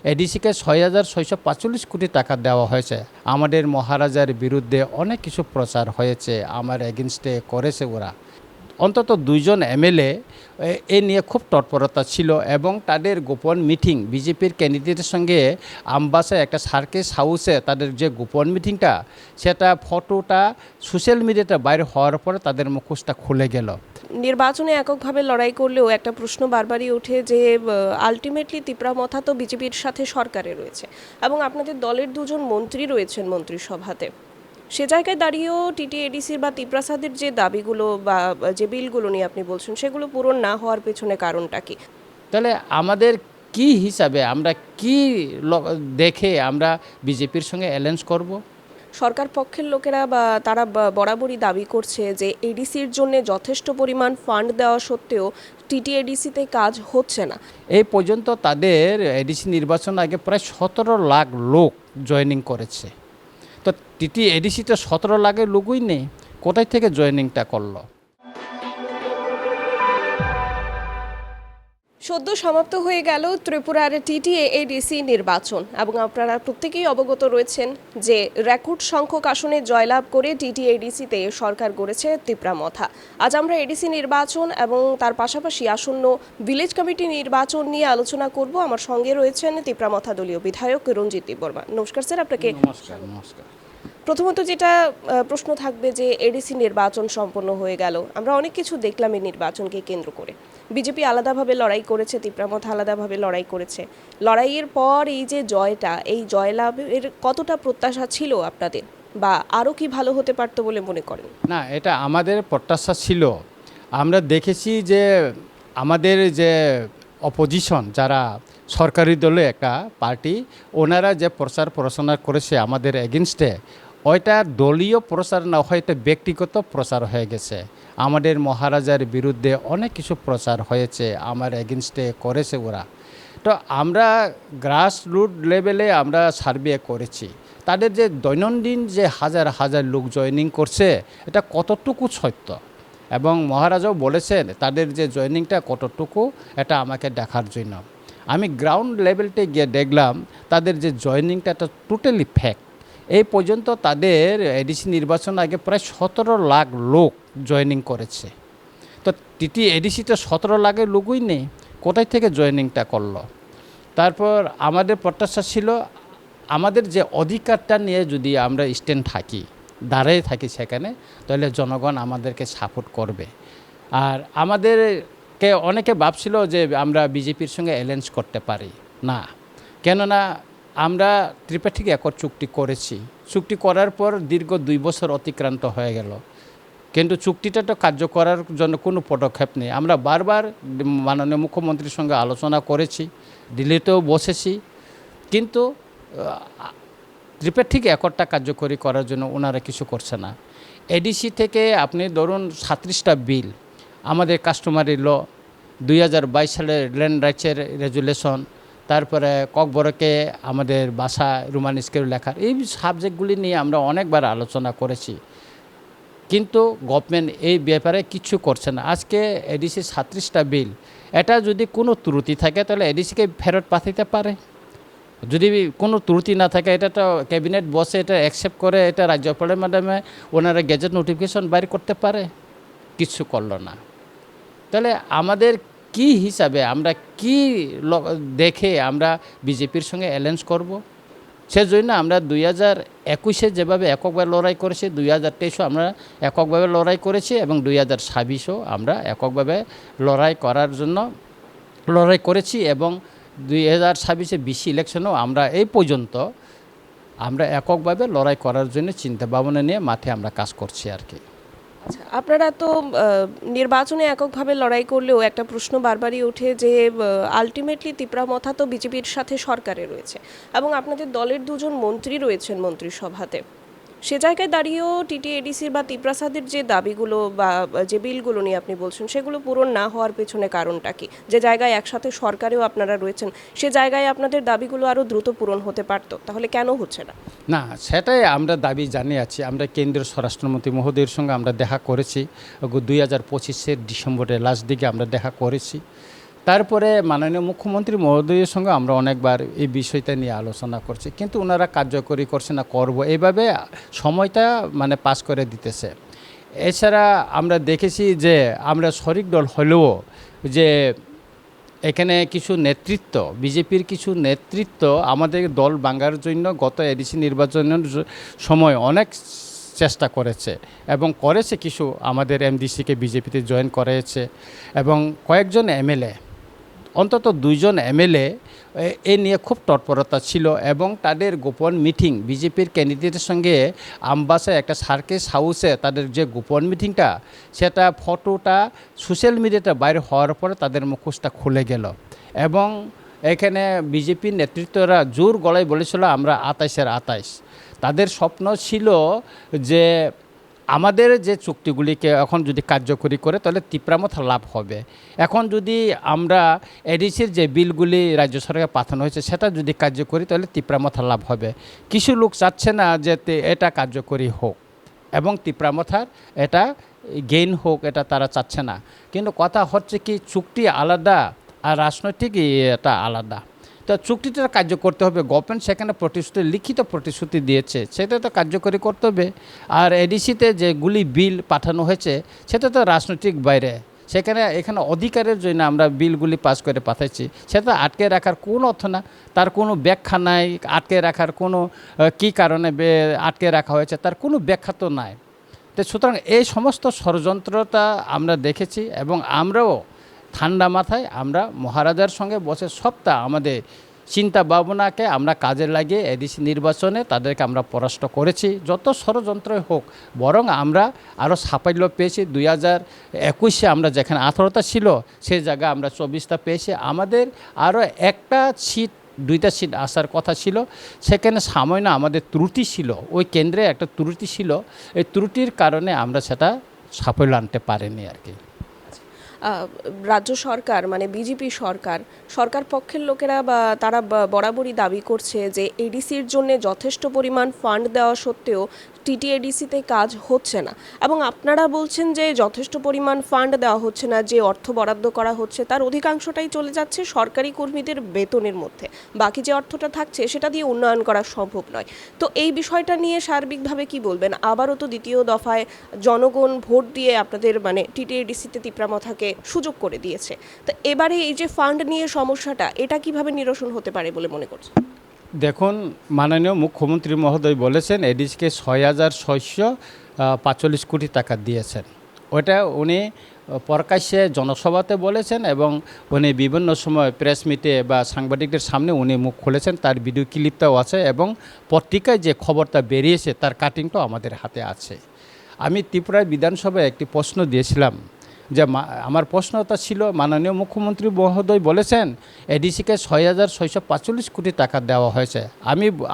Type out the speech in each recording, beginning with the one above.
এডিসিকে ৬,৬৪৫ কোটি টাকা দেওয়া হয়েছে। আমাদের মহারাজার বিরুদ্ধে অনেক কিছু প্রচার হয়েছে, আমার এগেনস্টে করেছে ওরা। অন্তত 2জন এমএলএ এ নিয়ে খুব তৎপরতা ছিল এবং তাদের গোপন মিটিং বিজেপির ক্যান্ডিডেটের সঙ্গে আমবাসায় একটা সার্কেস হাউসে তাদের যে গোপন মিটিংটা, সেটা ফটোটা সোশ্যাল মিডিয়াতে বাইরে হওয়ার পরে তাদের মুখোশটা খুলে গেল। নির্বাচনে এককভাবে লড়াই করলেও একটা প্রশ্ন বারবারই ওঠে যে আলটিমেটলি তিপ্রামথা তো বিজেপির সাথে সরকারে রয়েছে এবং আপনাদের দলের 2জন মন্ত্রী রয়েছেন মন্ত্রিসভাতে। সে জায়গায় দাঁড়িয়েও টিটিএডিসির বা তিপ্রাসাদের যে দাবিগুলো বা যে বিলগুলো নিয়ে আপনি বলছেন, সেগুলো পূরণ না হওয়ার পেছনে কারণটা কি? তাহলে আমাদের কি হিসাবে, আমরা কি দেখে আমরা বিজেপির সঙ্গে অ্যালায়েন্স করব? সরকার পক্ষের লোকেরা বা তারা বরাবরই দাবি করছে যে এডিসির জন্য যথেষ্ট পরিমাণ ফান্ড দেওয়া সত্ত্বেও টিটিএডিসিতে কাজ হচ্ছে না। এই পর্যন্ত তাদের এডিসি নির্বাচন আগে প্রায় 17 লাখ লোক জয়েনিং করেছে। তো এডিসিতে 17 লাখের লোকই নেই, কোথায় থেকে জয়েনিংটা করলো? সদ্য সমাপ্ত হয়ে গেল ত্রিপুরার টিটিএডিসি নির্বাচন এবং আপনারা প্রত্যেকেই অবগত রয়েছেন যে রেকর্ড সংখ্যক আসনে জয়লাভ করে টিটিএডিসিতে সরকার গড়েছে তিপ্রামথা। আজ আমরা এডিসি নির্বাচন এবং তার পাশাপাশি আসন্ন ভিলেজ কমিটি নির্বাচন নিয়ে আলোচনা করব। আমার সঙ্গে রয়েছেন তিপ্রামথা দলীয় বিধায়ক রঞ্জিত দেববর্মা। নমস্কার স্যার, আপনাকে নমস্কার। প্রথমত যেটা প্রশ্ন থাকবে যে এডিসি নির্বাচন সম্পন্ন হয়ে গেল, আমরা অনেক কিছু দেখলাম এই নির্বাচনকে কেন্দ্র করে। বিজেপি আলাদাভাবে লড়াই করেছে, তিপ্রামথা আলাদাভাবে লড়াই করেছে। লড়াইয়ের পর এই যে জয়টা, এই জয়লাভের কতটা প্রত্যাশা ছিল আপনাদের, বা আরও কি ভালো হতে পারতো বলে মনে করেন? না, এটা আমাদের প্রত্যাশা ছিল। আমরা দেখেছি যে আমাদের যে অপোজিশন, যারা সরকারি দলে একটা পার্টি, ওনারা যে প্রচার প্রচারণা করেছে আমাদের এগেনস্টে, ওইটা দলীয় প্রচার না হয়, এটা ব্যক্তিগত প্রচার হয়ে গেছে। আমাদের মহারাজার বিরুদ্ধে অনেক কিছু প্রচার হয়েছে, আমার এগেনস্টে করেছে ওরা। তো আমরা গ্রাসরুট লেভেলে আমরা সার্ভে করেছি, তাদের যে দৈনন্দিন যে হাজার হাজার লোক জয়েনিং করছে, এটা কতটুকু সত্য, এবং মহারাজাও বলেছেন তাদের যে জয়েনিংটা কতটুকু, এটা আমাকে দেখার জন্য। আমি গ্রাউন্ড লেভেলতে গিয়ে দেখলাম তাদের যে জয়েনিংটা, এটা টোটালি ফ্যাক্ট। এই পর্যন্ত তাদের এডিসি নির্বাচন আগে প্রায় 17 লাখ লোক জয়েনিং করেছে। তো এডিসিতে 17 লাখের লোকই নেই, কোথায় থেকে জয়েনিংটা করলো? তারপর আমাদের প্রত্যাশা ছিল আমাদের যে অধিকারটা নিয়ে যদি আমরা স্ট্যান্ড থাকি, দাঁড়িয়ে থাকি সেখানে, তাহলে জনগণ আমাদেরকে সাপোর্ট করবে। আর আমাদেরকে অনেকে ভাবছিল যে আমরা বিজেপির সঙ্গে অ্যালায়েন্স করতে পারি না, কেননা আমরা ত্রিপাঠিক একর চুক্তি করেছি। চুক্তি করার পর দীর্ঘ 2 বছর অতিক্রান্ত হয়ে গেল, কিন্তু চুক্তিটা তো কার্য করার জন্য কোনো পদক্ষেপ নেই। আমরা বারবার মাননীয় মুখ্যমন্ত্রীর সঙ্গে আলোচনা করেছি, দিল্লিতেও বসেছি, কিন্তু ত্রিপাঠিক একরটা কার্যকরী করার জন্য ওনারা কিছু করছে না। এডিসি থেকে আপনি ধরুন 37টা বিল, আমাদের কাস্টমারি ল, 2022 সালের ল্যান্ড রাইটসের রেজুলেশন, তারপরে ককবরকে আমাদের ভাষা রোমান স্ক্রিপ্ট লেখার, এই সাবজেক্টগুলি নিয়ে আমরা অনেকবার আলোচনা করেছি, কিন্তু গভর্নমেন্ট এই ব্যাপারে কিছু করছে না। আজকে এডিসি 37টা বিল, এটা যদি কোনো ত্রুটি থাকে তাহলে এডিসিকে ফেরত পাঠাতে পারে। যদি কোনো ত্রুটি না থাকে, এটা তো ক্যাবিনেট বসে এটা অ্যাকসেপ্ট করে, এটা রাজ্যপালের মাধ্যমে ওনারা গেজেট নোটিফিকেশন বাইর করতে পারে, কিছু করলো না। তাহলে আমাদের কি হিসাবে, আমরা কি দেখে আমরা বিজেপির সঙ্গে অ্যালায়েন্স করব? সেজন্য আমরা 2021-এ যেভাবে এককভাবে লড়াই করেছি, 2023-ও আমরা এককভাবে লড়াই করেছি, এবং 2026-ও আমরা এককভাবে লড়াই করার জন্য লড়াই করেছি, এবং 2026-এ বিসি ইলেকশনেও আমরা এই পর্যন্ত আমরা এককভাবে লড়াই করার জন্য চিন্তা ভাবনা নিয়ে মাঠে আমরা কাজ করছি আর কি। আচ্ছা, আপনারা তো নির্বাচনে এককভাবে লড়াই করলেও একটা প্রশ্ন বারবারই ওঠে যে আলটিমেটলি তিপ্রামথা তো বিজেপির সাথে সরকারে রয়েছে এবং আপনাদের দলের 2জন মন্ত্রী রয়েছেন মন্ত্রিসভাতে। সে জায়গায় দাঁড়িয়েও টিটিএডিসির বা তিপ্রাসাদের যে দাবিগুলো বা যে বিলগুলো নিয়ে আপনি বলছেন, সেগুলো পূরণ না হওয়ার পেছনে কারণটা কি? যে জায়গায় একসাথে সরকারেও আপনারা রয়েছেন, সে জায়গায় আপনাদের দাবিগুলো আরও দ্রুত পূরণ হতে পারতো, তাহলে কেন হচ্ছে না? না, সেটাই আমরা দাবি জানিয়েছি। আমরা কেন্দ্রীয় স্বরাষ্ট্রমন্ত্রী মহোদয়ের সঙ্গে আমরা দেখা করেছি, 2025-এর ডিসেম্বরের লাস্ট দিকে আমরা দেখা করেছি। তারপরে মাননীয় মুখ্যমন্ত্রী মহোদয়ের সঙ্গে আমরা অনেকবার এই বিষয়টা নিয়ে আলোচনা করছি, কিন্তু ওনারা কার্যকরী করছে না, করব এইভাবে সময়টা মানে পাস করে দিতেছে। এছাড়া আমরা দেখেছি যে আমরা শরিক দল হলেও যে এখানে কিছু নেতৃত্ব, বিজেপির কিছু নেতৃত্ব আমাদের দল ভাঙার জন্য গত এডিসি নির্বাচনের সময় অনেক চেষ্টা করেছে এবং করেছে। কিছু আমাদের এমডিসিকে বিজেপিতে জয়েন করেছে এবং কয়েকজন এমএলএ, অন্তত 2জন এমএলএ এ নিয়ে খুব তৎপরতা ছিল এবং তাদের গোপন মিটিং বিজেপির ক্যান্ডিডেটের সঙ্গে আমবাসায় একটা সার্কেস হাউসে তাদের যে গোপন মিটিংটা, সেটা ফটোটা সোশ্যাল মিডিয়াতে বাইরে হওয়ার পরে তাদের মুখোশটা খুলে গেল এবং এখানে বিজেপির নেতৃত্বরা জোর গলায় বলেছিল আমরা 28-এর 28। তাদের স্বপ্ন ছিল যে আমাদের যে চুক্তিগুলিকে এখন যদি কার্যকরী করে তাহলে তিপ্রামথ লাভ হবে। এখন যদি আমরা এডিসির যে বিলগুলি রাজ্য সরকারে পাঠানো হয়েছে সেটা যদি কার্যকরী তাহলে তিপ্রামথ লাভ হবে। কিছু লোক চাচ্ছে না যে এটা কার্যকরী হোক এবং তিপ্রামথার এটা গেইন হোক, এটা তারা চাচ্ছে না। কিন্তু কথা হচ্ছে কি, চুক্তি আলাদা আর রাজনৈতিক এটা আলাদা। তো চুক্তিটা কার্য করতে হবে। গভর্নমেন্ট সেখানে প্রতিশ্রুতি, লিখিত প্রতিশ্রুতি দিয়েছে, সেটা তো কার্যকরী করতে হবে। আর এডিসিতে যেগুলি বিল পাঠানো হয়েছে সেটা তো রাজনৈতিক বাইরে, এখানে অধিকারের জন্য আমরা বিলগুলি পাস করে পাঠাচ্ছি, সেটা আটকে রাখার কোনো অর্থ না, তার কোনো ব্যাখ্যা নাই। আটকে রাখার কোনো কী কারণে আটকে রাখা হয়েছে তার কোনো ব্যাখ্যা তো নাই। তো সুতরাং এই সমস্ত ষড়যন্ত্রতা আমরা দেখেছি এবং আমরাও ঠান্ডা মাথায় আমরা মহারাজার সঙ্গে বসে সবটা আমাদের চিন্তা ভাবনাকে আমরা কাজে লাগিয়ে এডিসি নির্বাচনে তাদেরকে আমরা পরাস্ত করেছি। যত ষড়যন্ত্রই হোক, বরং আমরা আরও সাফল্য পেয়েছি। 2021-এ আমরা যেখানে 18টা ছিল সেই জায়গায় আমরা 24টা পেয়েছি। আমাদের আরও একটা সিট, 2টা সিট আসার কথা ছিল, সেখানে সামান্য আমাদের ত্রুটি ছিল, ওই কেন্দ্রে একটা ত্রুটি ছিল। এই ত্রুটির কারণে আমরা সেটা সাফল্য আনতে পারিনি আর কি। রাজ্য সরকার মানে বিজেপি সরকার পক্ষের লোকেরা বা তারা বরাবরই দাবি করছে যে এডিসির জন্য যথেষ্ট পরিমাণ ফান্ড দেওয়া সত্ত্বেও টিটিএডিসিতে কাজ হচ্ছে না, এবং আপনারা বলছেন যে যথেষ্ট পরিমাণ ফান্ড দেওয়া হচ্ছে না, যে অর্থ বরাদ্দ করা হচ্ছে তার অধিকাংশটাই চলে যাচ্ছে সরকারি কর্মীদের বেতনের মধ্যে, বাকি যে অর্থটা থাকছে সেটা দিয়ে উন্নয়ন করা সম্ভব নয়। তো এই বিষয়টা নিয়ে সার্বিকভাবে কি বলবেন? আবারও তো দ্বিতীয় দফায় জনগণ ভোট দিয়ে আপনাদের মানে টিটিএডিসিতে তিপ্রামথাকে সুযোগ করে দিয়েছে, তো এবারে এই যে ফান্ড নিয়ে সমস্যাটা, এটা কিভাবে নিরসন হতে পারে বলে মনে করছেন? দেখুন, মাননীয় মুখ্যমন্ত্রী মহোদয় বলেছেন এডিসিকে 6,645 কোটি টাকা দিয়েছেন। ওটা উনি প্রকাশ্যে জনসভাতে বলেছেন এবং উনি বিভিন্ন সময় প্রেস মিটে বা সাংবাদিকদের সামনে উনি মুখ খুলেছেন। তার ভিডিও ক্লিপটাও আছে এবং পত্রিকায় যে খবরটা বেরিয়েছে তার কাটিংটাও আমাদের হাতে আছে। আমি ত্রিপুরা বিধানসভায় একটি প্রশ্ন দিয়েছিলাম, যে আমার প্রশ্নটা ছিল, মাননীয় মুখ্যমন্ত্রী মহোদয় বলেছেন এডিসিকে 6,645 কোটি টাকা দেওয়া হয়েছে।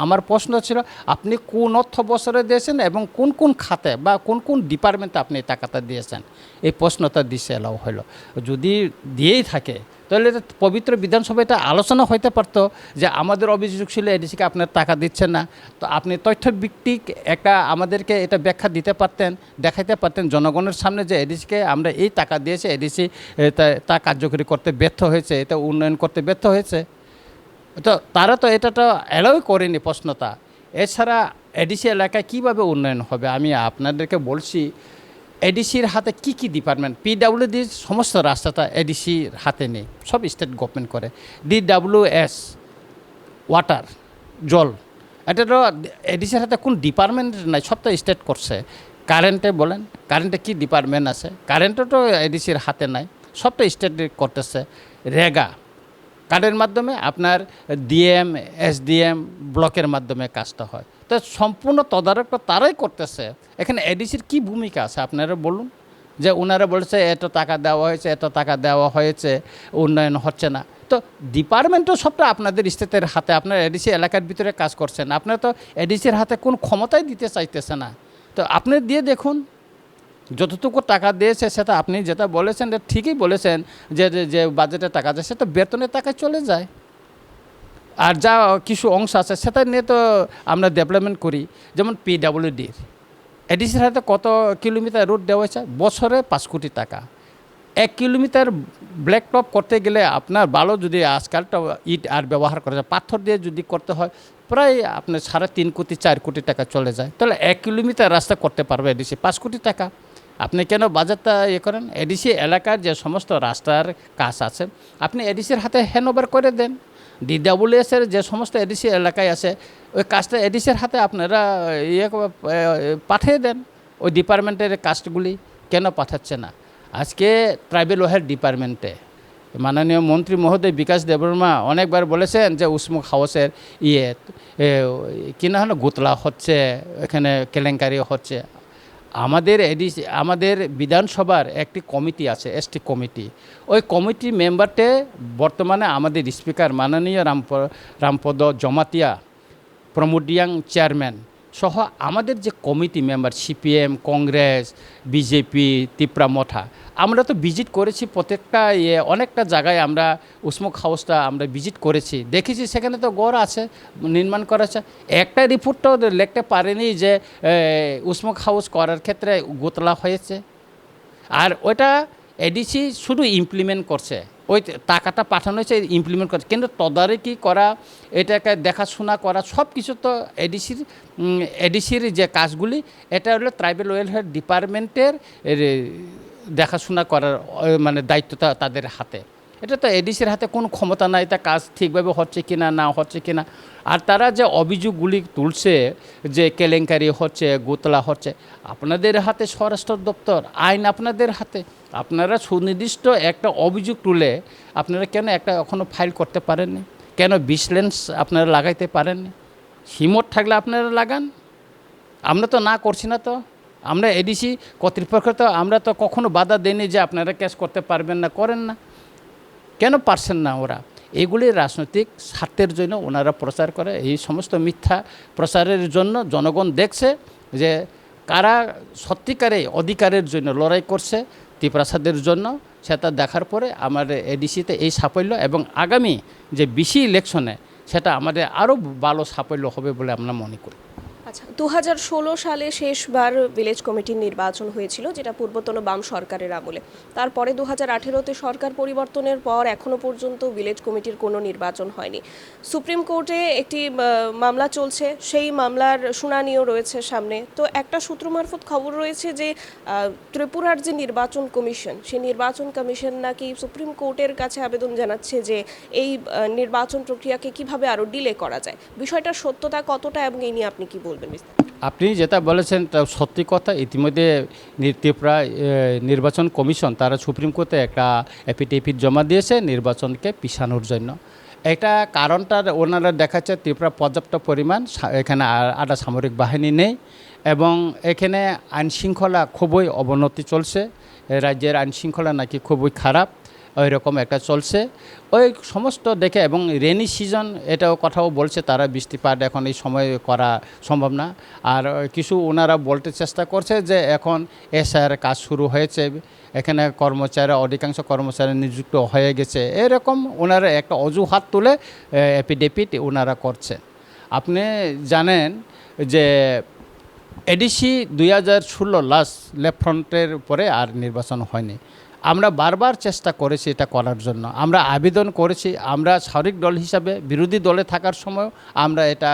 আমার প্রশ্ন ছিল, আপনি কোন অর্থ বছরে দিয়েছেন এবং কোন কোন খাতে বা কোন কোন ডিপার্টমেন্টে আপনি টাকাটা দিয়েছেন? এই প্রশ্নটা দিতে এলাও হলো। যদি দিয়েই থাকে তাহলে পবিত্র বিধানসভায় এটা আলোচনা হইতে পারতো যে আমাদের অভিযোগ ছিল এডিসিকে আপনার টাকা দিচ্ছেন না, তো আপনি তথ্যভিত্তিক একটা আমাদেরকে এটা ব্যাখ্যা দিতে পারতেন, দেখাইতে পারতেন জনগণের সামনে যে এডিসিকে আমরা এই টাকা দিয়েছি, এডিসি তা কার্যকরী করতে ব্যর্থ হয়েছে, এটা উন্নয়ন করতে ব্যর্থ হয়েছে। তো তারা তো এটা তো অ্যালাউ করেনি প্রশ্নটা। এছাড়া এডিসি এলাকায় কীভাবে উন্নয়ন হবে? আমি আপনাদেরকে বলছি, এডিসির হাতে কি কি ডিপার্টমেন্ট, পিডাব্লিউডির সমস্ত রাস্তাটা এডিসির হাতে নেই, সব স্টেট গভর্নমেন্ট করে। DWS ওয়াটার, জল, এটা তো এডিসির হাতে কোন ডিপার্টমেন্ট নাই, সব তো স্টেট করছে। কারেন্টে বলেন, কারেন্টে কি ডিপার্টমেন্ট আছে? কারেন্টও তো এডিসির হাতে নাই, সব তো স্টেট করতেছে। রেগা কার্ডের মাধ্যমে আপনার ডিএম, SDM ব্লকের মাধ্যমে কাজটা হয়। তো সম্পূর্ণ তদারক তারাই করতেছে। এখানে এডিসির কি ভূমিকা আছে আপনারা বলুন? যে ওনারা বলছে এত টাকা দেওয়া হয়েছে, এত টাকা দেওয়া হয়েছে, উন্নয়ন হচ্ছে না। তো ডিপার্টমেন্টও সবটা আপনাদের স্টেটের হাতে, আপনার এডিসি এলাকার ভিতরে কাজ করছেন, আপনারা তো এডিসির হাতে কোন ক্ষমতাই দিতে চাইতেছে না। তো আপনি দিয়ে দেখুন, যতটুকু টাকা দিয়েছে সেটা আপনি যেটা বলেছেন ঠিকই বলেছেন, যে যে বাজেটে টাকা যায় সেটা বেতনের টাকায় চলে যায়, আর যা কিছু অংশ আছে সেটা নিয়ে তো আমরা ডেভেলপমেন্ট করি। যেমন PWDর এডিসির হাতে কত কিলোমিটার রুট দেওয়া হয়েছে? বছরে 5 কোটি টাকা। 1 কিলোমিটার ব্ল্যাক টপ করতে গেলে আপনার ভালো যদি আজকালটা ইট আর ব্যবহার করা যায়, পাথর দিয়ে যদি করতে হয় প্রায় আপনার 3.5 কোটি 4 কোটি টাকা চলে যায়। তাহলে 1 কিলোমিটার রাস্তা করতে পারবে এডিসি 5 কোটি টাকা। আপনি কেন বাজেটটা করেন? এডিসি এলাকার যে সমস্ত রাস্তার কাজ আছে আপনি এডিসির হাতে হ্যান্ডওভার করে দেন। DWS-এর যে সমস্ত এডিসি এলাকায় আছে ওই কাজটা এডিসির হাতে আপনারা পাঠিয়ে দেন। ওই ডিপার্টমেন্টের কাজগুলি কেন পাঠাচ্ছে না? আজকে ট্রাইবেল ওয়েলফেয়ার ডিপার্টমেন্টে মাননীয় মন্ত্রী মহোদয় বিকাশ দেববর্মা অনেকবার বলেছেন যে উসমুখ হাউসের কিনা হলো গুতলা হচ্ছে, এখানে কেলেঙ্কারি হচ্ছে। আমাদের বিধানসভার একটি কমিটি আছে, এসটি কমিটি। ওই কমিটি মেম্বারটে বর্তমানে আমাদের স্পিকার মাননীয় রামপদ জমাতিয়া প্রমোডিয়াং চেয়ারম্যান সহ আমাদের যে committee member CPM, Congress, BJP, Tipra Motha, আমরা তো ভিজিট করেছি প্রত্যেকটা অনেকটা জায়গায় আমরা উসমুখ হাউসটা আমরা ভিজিট করেছি, দেখেছি সেখানে তো গড় আছে, নির্মাণ করেছে। একটা রিপোর্টটাও লিখতে পারেনি যে উসমুখ হাউস করার ক্ষেত্রে গোতলা হয়েছে। আর ওটা এডিসি শুধু ইমপ্লিমেন্ট করছে, ওই টাকাটা পাঠানো হয়েছে ইমপ্লিমেন্ট করছে, কিন্তু তদারকি করা, এটাকে দেখাশোনা করা সব কিছু তো এডিসির যে কাজগুলি এটা হলো ট্রাইবেল ওয়েলফেয়ার ডিপার্টমেন্টের দেখাশোনা করার মানে দায়িত্বটা তাদের হাতে। এটা তো এডিসির হাতে কোনো ক্ষমতা নাই তা কাজ ঠিকভাবে হচ্ছে কিনা না হচ্ছে কিনা। আর তারা যে অভিযোগগুলি তুলছে যে কেলেঙ্কারি হচ্ছে, গোতলা হচ্ছে, আপনাদের হাতে স্বরাষ্ট্র দপ্তর, আইন আপনাদের হাতে। আপনারা সুনির্দিষ্ট একটা অভিযোগ তুলে আপনারা কেন একটা এখনও ফাইল করতে পারেননি? কেন ভিজিলেন্স আপনারা লাগাইতে পারেননি? হিমত থাকলে আপনারা লাগান। আমরা তো না করছি না, তো আমরা এডিসি কর্তৃপক্ষ তো আমরা তো কখনো বাধা দেইনি যে আপনারা কেস করতে পারবেন না, করেন না। কেন পারছেন না ওরা? এগুলি রাজনৈতিক স্বার্থের জন্য ওনারা প্রচার করে। এই সমস্ত মিথ্যা প্রচারের জন্য জনগণ দেখছে যে কারা সত্যিকারে অধিকারের জন্য লড়াই করছে ত্রিপ্রাসাদের জন্য। সেটা দেখার পরে আমার এডিসিতে এই সাফল্য, এবং আগামী যে বিসি ইলেকশনে সেটা আমাদের আরও ভালো সাফল্য হবে বলে আমরা মনে করি। আচ্ছা, 2016 সালে শেষবার ভিলেজ কমিটির নির্বাচন হয়েছিল, যেটা পূর্বতন বাম সরকারের আমলে। তারপরে 2018-তে সরকার পরিবর্তনের পর এখনো পর্যন্ত ভিলেজ কমিটির কোনো নির্বাচন হয়নি। সুপ্রিম কোর্টে একটি মামলা চলছে, সেই মামলার শুনানিও রয়েছে সামনে। তো একটা সূত্র মারফত খবর রয়েছে যে ত্রিপুরার যে নির্বাচন কমিশন, সেই নির্বাচন কমিশন নাকি সুপ্রিম কোর্টের কাছে আবেদন জানাচ্ছে যে এই নির্বাচন প্রক্রিয়াকে কিভাবে আরও ডিলে করা যায়। বিষয়টার সত্যতা কতটা এবং এই নিয়ে আপনি কি বলবেন? আপনি যেটা বলেছেন তা সত্যি কথা। ইতিমধ্যে ত্রিপুরা নির্বাচন কমিশন তারা সুপ্রিম কোর্টে একটা এফিডেভিট জমা দিয়েছে নির্বাচনকে পিছানোর জন্য। এটা কারণটা ওনারা দেখাচ্ছে ত্রিপুরা পর্যাপ্ত পরিমাণ এখানে আধা সামরিক বাহিনী নেই, এবং এখানে আইনশৃঙ্খলা খুবই অবনতি চলছে। রাজ্যের আইনশৃঙ্খলা নাকি খুবই খারাপ, ওই রকম একটা চলছে। ওই সমস্ত দেখে, এবং রেনি সিজন এটাও কথাও বলছে তারা, বৃষ্টিপাত এখন এই সময় করা সম্ভব না। আর কিছু ওনারা বলতে চেষ্টা করছে যে এখন SIR কাজ শুরু হয়েছে, এখানে কর্মচারী অধিকাংশ কর্মচারী নিযুক্ত হয়ে গেছে, এরকম ওনারা একটা অজুহাত তুলে এফিডেভিট ওনারা করছে। আপনি জানেন যে এডিসি 2016 লাস্ট লেফট ফ্রন্টের পরে আর নির্বাচন হয়নি। আমরা বারবার চেষ্টা করেছি এটা করার জন্য, আমরা আবেদন করেছি। আমরা শারীরিক দল হিসাবে বিরোধী দলে থাকার সময় আমরা এটা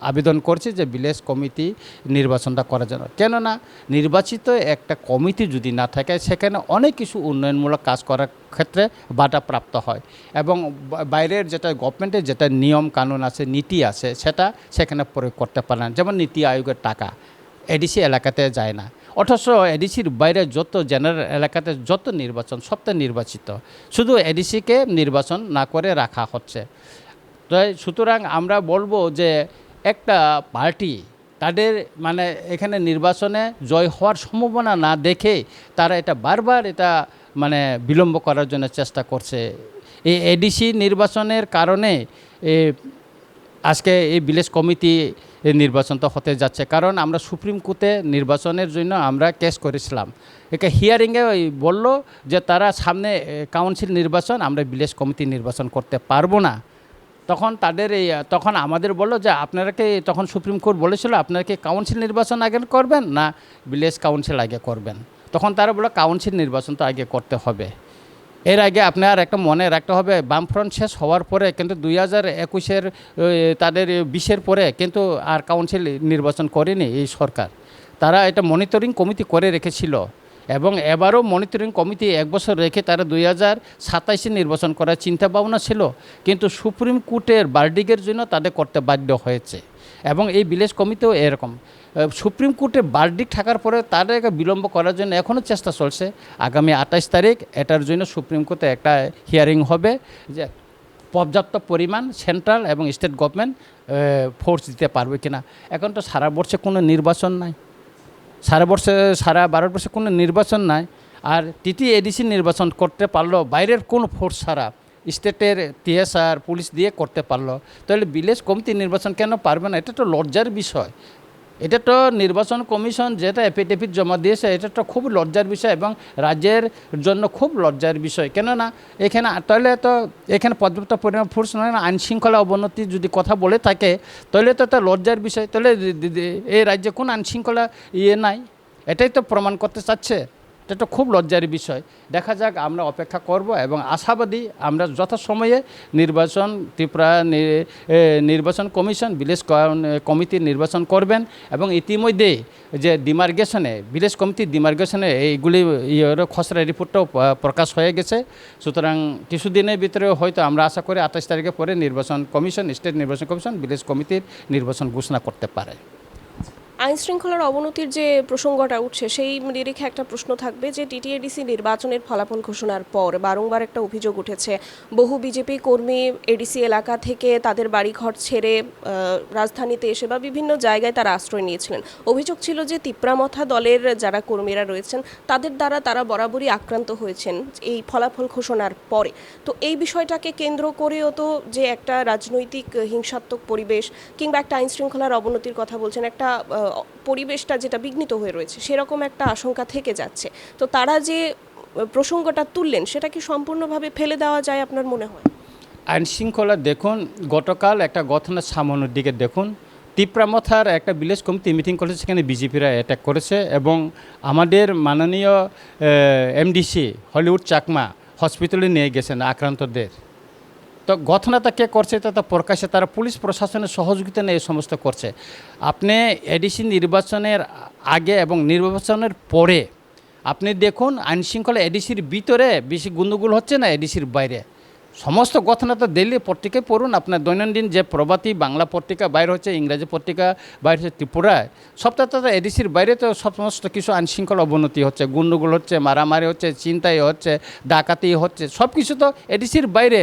আবেদন করছি যে ভিলেজ কমিটি নির্বাচনটা করার জন্য। কেননা নির্বাচিত একটা কমিটি যদি না থাকে সেখানে অনেক কিছু উন্নয়নমূলক কাজ করার ক্ষেত্রে বাধাপ্রাপ্ত হয়, এবং বাইরের যেটা গভর্নমেন্টের যেটা নিয়ম কানুন আছে, নীতি আছে, সেটা সেখানে প্রয়োগ করতে পারে না। যেমন নীতি আয়োগের টাকা এডিসি এলাকাতে যায় না, অথচ এডিসির বাইরে যত জেনারেল এলাকাতে যত নির্বাচন সবটা নির্বাচিত, শুধু এডিসিকে নির্বাচন না করে রাখা হচ্ছে। তো সুতরাং আমরা বলবো যে একটা পার্টি তাদের মানে এখানে নির্বাচনে জয় হওয়ার সম্ভাবনা না দেখে তারা এটা বারবার এটা মানে বিলম্ব করার জন্য চেষ্টা করছে। এই এডিসি নির্বাচনের কারণে আজকে এই ভিলেজ কমিটি নির্বাচন তো হতে যাচ্ছে, কারণ আমরা সুপ্রিম কোর্টে নির্বাচনের জন্য আমরা কেস করেছিলাম। একে হিয়ারিংয়ে বলল যে তারা সামনে কাউন্সিল নির্বাচন, আমরা ভিলেজ কমিটি নির্বাচন করতে পারবো না। তখন তখন আমাদের বলল যে আপনারা কি, তখন সুপ্রিম কোর্ট বলেছিল আপনারা কি কাউন্সিল নির্বাচন আগে করবেন না ভিলেজ কাউন্সিল আগে করবেন। তখন তারা বলে কাউন্সিল নির্বাচন তো আগে করতে হবে। এর আগে আপনার একটা মনে রাখতে হবে, বামফ্রন্ট শেষ হওয়ার পরে কিন্তু 2021-এর তাদের 20-এর পরে কিন্তু আর কাউন্সিল নির্বাচন করেনি এই সরকার। তারা এটা মনিটরিং কমিটি করে রেখেছিল এবং এবারও মনিটরিং কমিটি 1 বছর রেখে তারা 2027-এ নির্বাচন করার চিন্তা ভাবনা ছিল, কিন্তু সুপ্রিম কোর্টের ভার্ডিক্টের জন্য তাদের করতে বাধ্য হয়েছে। এবং এই ভিলেজ কমিটিও এরকম সুপ্রিম কোর্টের ভার্ডিক্ট থাকার পরে তাদেরকে বিলম্ব করার জন্য এখনও চেষ্টা চলছে। আগামী 28 তারিখ এটার জন্য সুপ্রিম কোর্টে একটা হিয়ারিং হবে যে পর্যাপ্ত পরিমাণ সেন্ট্রাল এবং স্টেট গভর্নমেন্ট ফোর্স দিতে পারবে কিনা। এখন তো সারা বর্ষে কোনো নির্বাচন নাই, সারা ভারতবর্ষে কোনো নির্বাচন নাই, আর TTADC নির্বাচন করতে পারলো বাইরের কোনো ফোর্স ছাড়া, স্টেটের TSR পুলিশ দিয়ে করতে পারলো, তাহলে ভিলেজ কমিটি নির্বাচন কেন পারবে না? এটা তো লজ্জার বিষয়। এটা তো নির্বাচন কমিশন যেটা এফিডেভিট জমা দিয়েছে, এটা তো খুব লজ্জার বিষয় এবং রাজ্যের জন্য খুব লজ্জার বিষয়। কেননা এখানে তাহলে তো এখানে পর্যাপ্ত পরিমাণ ফোর্স নয় না, আইনশৃঙ্খলা অবনতি যদি কথা বলে থাকে তাহলে তো লজ্জার বিষয়। তাহলে এই রাজ্যে কোন আইনশৃঙ্খলা নাই, এটাই তো প্রমাণ করতে চাচ্ছে। এটা তো খুব লজ্জার বিষয়। দেখা যাক, আমরা অপেক্ষা করব এবং আশাবাদী আমরা যথাসময়ে নির্বাচন ত্রিপুরা নির্বাচন কমিশন ভিলেজ কমিটি নির্বাচন করবেন এবং ইতিমধ্যে যে ডিমার্গেশনে ভিলেজ কমিটি ডিমার্গেশনে এইগুলি খসড়া রিপোর্টটাও প্রকাশ হয়ে গেছে। সুতরাং কিছুদিনের ভিতরে হয়তো আমরা আশা করি 28 তারিখে পরে নির্বাচন কমিশন, স্টেট নির্বাচন কমিশন ভিলেজ কমিটির নির্বাচন ঘোষণা করতে পারে। আইন শৃঙ্খলার অবনতির যে প্রসঙ্গটা উঠছে সেই নিরিখে একটা প্রশ্ন থাকবে যে TTADC নির্বাচনের ফলাফল ঘোষণার পর বারংবার একটা অভিযোগ উঠেছে, বহু বিজেপি কর্মী ADC এলাকা থেকে তাদের বাড়িঘর ছেড়ে রাজধানীতে এসে বা বিভিন্ন জায়গায় তারা আশ্রয় নিয়েছিলেন। অভিযোগ ছিল যে তিপ্রামথা দলের যারা কর্মীরা রয়েছেন তাদের দ্বারা তারা বরাবরই আক্রান্ত হয়েছেন এই ফলাফল ঘোষণার পরে। তো এই বিষয়টাকে কেন্দ্র করেও তো যে একটা রাজনৈতিক হিংসাত্মক পরিবেশ কিংবা একটা আইন শৃঙ্খলার অবনতির কথা বলছেন, একটা পরিবেশটা যেটা বিঘ্নিত হয়ে রয়েছে সেরকম একটা আশঙ্কা থেকে যাচ্ছে। তো তারা যে প্রসঙ্গটা তুললেন সেটা কি সম্পূর্ণভাবে ফেলে দেওয়া যায় আপনার মনে হয়? আইন শৃঙ্খলা দেখুন, গতকাল একটা ঘটনা সামান্যর দিকে দেখুন, তিপ্রামথার একটা ভিলেজ কমিটি মিটিং করেছে, সেখানে বিজেপিরা অ্যাটাক করেছে এবং আমাদের মাননীয় MDC হলিউড চাকমা হসপিটালে নিয়ে গেছেন আক্রান্তদের। তো ঘটনাটা কে করছে তা প্রকাশ্যে তারা পুলিশ প্রশাসনের সহযোগিতা নিয়ে এই সমস্ত করছে। আপনি ADC নির্বাচনের আগে এবং নির্বাচনের পরে আপনি দেখুন আইনশৃঙ্খলা ADCর ভিতরে বেশি গণ্ডগোল হচ্ছে না ADCর বাইরে। সমস্ত ঘটনা তো দিল্লি পত্রিকায় পড়ুন, আপনার দৈনন্দিন যে প্রভাতী বাংলা পত্রিকা বাইর হচ্ছে, ইংরাজি পত্রিকা বাইর হচ্ছে ত্রিপুরায়, সবটা তো ADCর বাইরে তো সমস্ত কিছু আইনশৃঙ্খলা অবনতি হচ্ছে, গণ্ডগোল হচ্ছে, মারামারি হচ্ছে, ছিনতাই হচ্ছে, ডাকাতি হচ্ছে, সব কিছু তো ADCর বাইরে।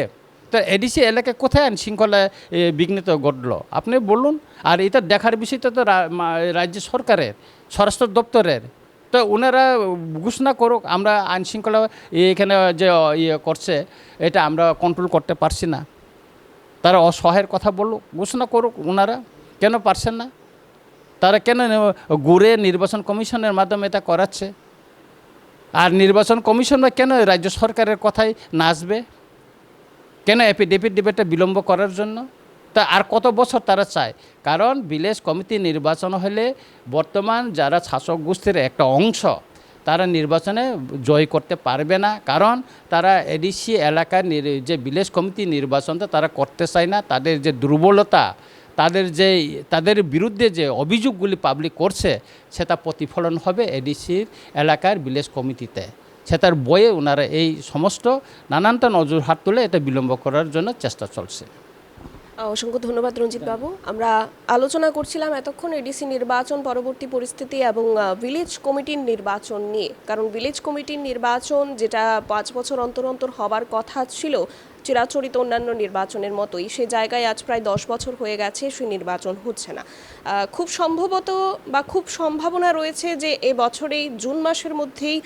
তো ADC এলাকায় কোথায় আইন শৃঙ্খলা বিঘ্নিত ঘটলো আপনি বলুন? আর এটা দেখার বিষয়টা তো রাজ্য সরকারের, স্বরাষ্ট্র দপ্তরের। তো ওনারা ঘোষণা করুক, আমরা আইন শৃঙ্খলা এখানে যে করছে এটা আমরা কন্ট্রোল করতে পারছি না, তারা অসহায়ের কথা বলুক, ঘোষণা করুক। ওনারা কেন পারছেন না? তারা কেন ঘুরে নির্বাচন কমিশনের মাধ্যমে এটা করাচ্ছে? আর নির্বাচন কমিশন কেন রাজ্য সরকারের কথাই নাচবে? কেন এফিডেভিট ডিবেটটা বিলম্ব করার জন্য? তা আর কত বছর তারা চায়? কারণ ভিলেজ কমিটি নির্বাচন হলে বর্তমান যারা শাসক গোষ্ঠীর একটা অংশ তারা নির্বাচনে জয় করতে পারবে না, কারণ তারা ADC এলাকার যে ভিলেজ কমিটি নির্বাচনটা তারা করতে চায় না। তাদের যে দুর্বলতা, তাদের বিরুদ্ধে যে অভিযোগগুলি পাবলিক করছে সেটা প্রতিফলন হবে ADCর এলাকার ভিলেজ কমিটিতে। সেটার বয়ে ওনারা এই সমস্ত নানানটা অজুহাত তুলে এটা বিলম্ব করার জন্য চেষ্টা চলছে। অসংখ্য ধন্যবাদ রঞ্জিত বাবু। আমরা আলোচনা করছিলাম এতক্ষণ ADC নির্বাচন পরবর্তী পরিস্থিতি এবং ভিলেজ কমিটির নির্বাচন নিয়ে। কারণ ভিলেজ কমিটির নির্বাচন যেটা 5 বছর অন্তর অন্তর হবার কথা ছিল চিরাচরিত অন্যান্য নির্বাচনের মতোই, সে জায়গায় আজ প্রায় 10 বছর হয়ে গেছে সেই নির্বাচন হচ্ছে না। খুব সম্ভবত বা খুব সম্ভাবনা রয়েছে যে এবছরেই জুন মাসের মধ্যেই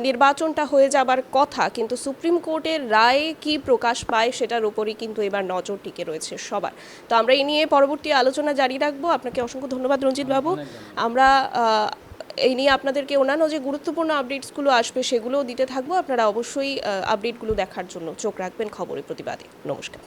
নির্বাচনটা হয়ে যাবার কথা, কিন্তু সুপ্রিম কোর্টের রায় কি প্রকাশ পায় সেটার উপরই কিন্তু এবার নজর টিকে রয়েছে সবার। তো আমরা এই নিয়ে পরবর্তী আলোচনা জারি রাখবো। আপনাকে অসংখ্য ধন্যবাদ রঞ্জিত বাবু। আমরা এই নিয়ে আপনাদেরকে অন্যান্য যে গুরুত্বপূর্ণ আপডেটসগুলো আসবে সেগুলোও দিতে থাকবো। আপনারা অবশ্যই আপডেটগুলো দেখার জন্য চোখ রাখবেন খবরের প্রতিবাদে। নমস্কার।